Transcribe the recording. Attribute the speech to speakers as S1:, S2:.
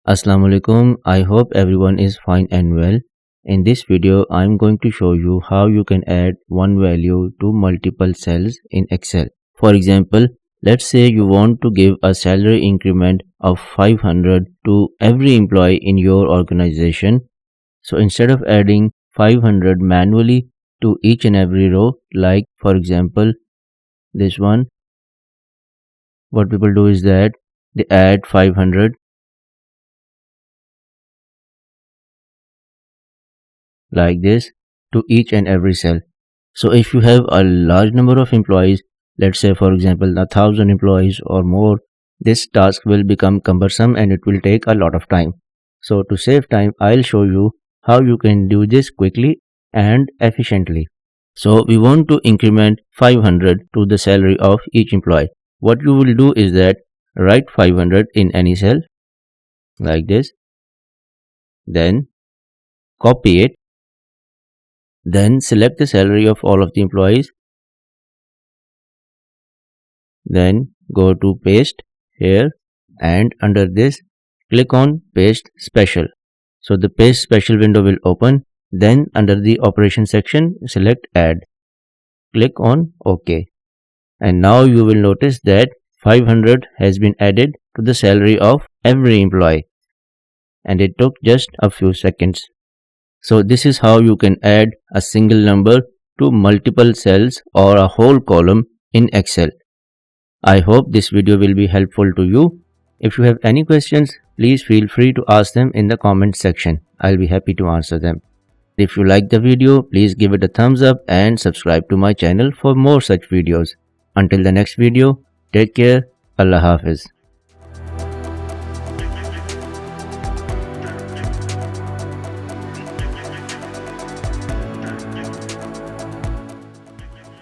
S1: Assalamu alaikum. I hope everyone is fine and well. In this video, I'm going to show you how you can add one value to multiple cells in Excel. For example, let's say you want to give a salary increment of 500 to every employee in your organization. So instead of adding 500 manually to each and every row, like for example, this one, what people do is that they add 500 like this to each and every cell. So if you have a large number of employees, let's say for example 1,000 employees or more, this task will become cumbersome and it will take a lot of time. So to save time, I'll show you how you can do this quickly and efficiently. So we want to increment 500 to the salary of each employee. What you will do is that write 500 in any cell like this, then copy it. Then select the salary of all of the employees. Then go to paste here and under this click on paste special. So the paste special window will open. Then under the operation section select add. Click on OK. And now you will notice that 500 has been added to the salary of every employee. And it took just a few seconds. So this is how you can add a single number to multiple cells or a whole column in Excel. I hope this video will be helpful to you. If you have any questions, please feel free to ask them in the comment section. I'll be happy to answer them. If you like the video, please give it a thumbs up and subscribe to my channel for more such videos. Until the next video, take care. Allah Hafiz.